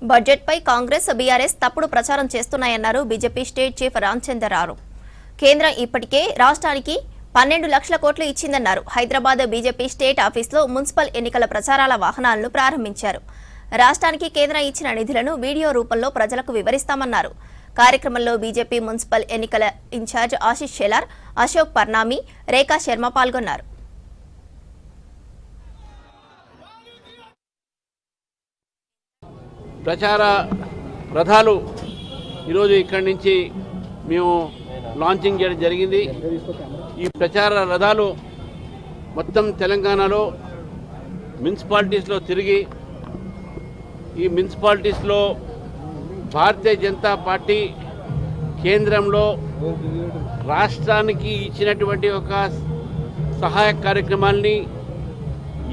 బడ్జెట్పై Congress BRS తప్పుడు ప్రచారం చేస్తున్నాయన్నారు BJP state chief Ramachandra Rao. కేంద్రం ఇప్పటికే రాష్ట్రానికి 12 లక్షల కోట్లు ఇచ్చిందన్నారు. హైదరాబాద్ బీజేపీ స్టేట్ ఆఫీసులో మున్సిపల్ ఎన్నికల ప్రచారాల వాహనాలను ప్రారంభించారు. రాష్ట్రానికి కేంద్రం ఇచ్చిన నిధులను వీడియో రూపంలో ప్రజలకు వివరిస్తామన్నారు. కార్యక్రమంలో బీజేపీ మున్సిపల్ ఎన్నికల ఇన్ఛార్జ్ ఆశిష్ షెలార్, అశోక్ పర్నామి, రేఖా శర్మ పాల్గొన్నారు. ప్రచార రథాలు ఈరోజు ఇక్కడి నుంచి మేము లాంచింగ్ చేయడం జరిగింది. ఈ ప్రచార రథాలు మొత్తం తెలంగాణలో మున్సిపాలిటీస్లో తిరిగి ఈ మున్సిపాలిటీస్లో భారతీయ జనతా పార్టీ కేంద్రంలో రాష్ట్రానికి ఇచ్చినటువంటి ఒక సహాయ కార్యక్రమాల్ని,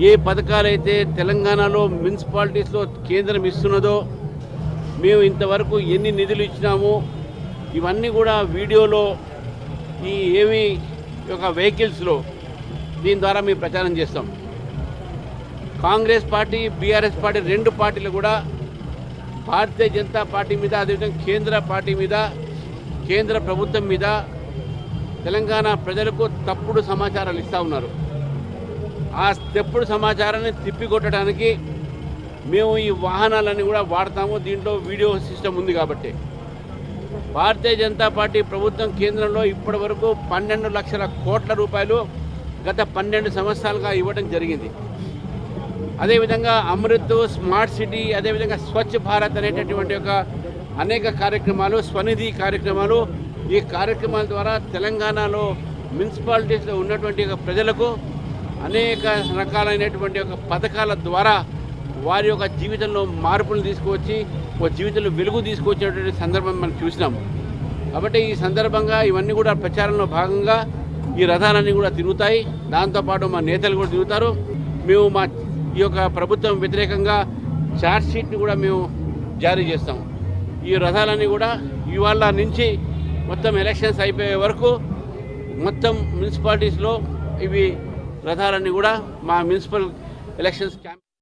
ఏ పథకాలైతే తెలంగాణలో మున్సిపాలిటీస్లో కేంద్రం ఇస్తున్నదో, మేము ఇంతవరకు ఎన్ని నిధులు ఇచ్చినామో ఇవన్నీ కూడా వీడియోలో ఈ ఏవి ఒక వెహికల్స్లో దీని ద్వారా మేము ప్రచారం చేస్తాం. కాంగ్రెస్ పార్టీ, బీఆర్ఎస్ పార్టీ రెండు పార్టీలు కూడా భారతీయ జనతా పార్టీ మీద, అదేవిధంగా కేంద్ర పార్టీ మీద, కేంద్ర ప్రభుత్వం మీద తెలంగాణ ప్రజలకు తప్పుడు సమాచారాలు ఇస్తూ ఉన్నారు. ఆ తప్పుడు సమాచారాన్ని తిప్పికొట్టడానికి మేము ఈ వాహనాలన్నీ కూడా వాడతాము. దీంట్లో వీడియో సిస్టమ్ ఉంది కాబట్టి భారతీయ జనతా పార్టీ ప్రభుత్వం కేంద్రంలో ఇప్పటి వరకు 12 లక్షల కోట్ల రూపాయలు గత 12 సంవత్సరాలుగా ఇవ్వడం జరిగింది. అదేవిధంగా అమృత్, స్మార్ట్ సిటీ, అదేవిధంగా స్వచ్ఛ భారత్ అనేటటువంటి ఒక అనేక కార్యక్రమాలు, స్వనిధి కార్యక్రమాలు, ఈ కార్యక్రమాల ద్వారా తెలంగాణలో మున్సిపాలిటీస్లో ఉన్నటువంటి ప్రజలకు అనేక రకాలైనటువంటి ఒక పథకాల ద్వారా వారి యొక్క జీవితంలో మార్పులు తీసుకువచ్చి ఒక జీవితంలో వెలుగు తీసుకొచ్చినటువంటి సందర్భం మనం చూసినాం. కాబట్టి ఈ సందర్భంగా ఇవన్నీ కూడా ప్రచారంలో భాగంగా ఈ రథాలన్నీ కూడా తిరుగుతాయి. దాంతోపాటు మా నేతలు కూడా తిరుగుతారు. మేము మా ఈ యొక్క ప్రభుత్వం వ్యతిరేకంగా ఛార్జ్ షీట్ని కూడా మేము జారీ చేస్తాం. ఈ రథాలన్నీ కూడా ఇవాళ నుంచి మొత్తం ఎలక్షన్స్ అయిపోయే వరకు మొత్తం మున్సిపాలిటీస్లో ఇవి రథాలన్నీ కూడా మా మున్సిపల్ ఎలక్షన్స్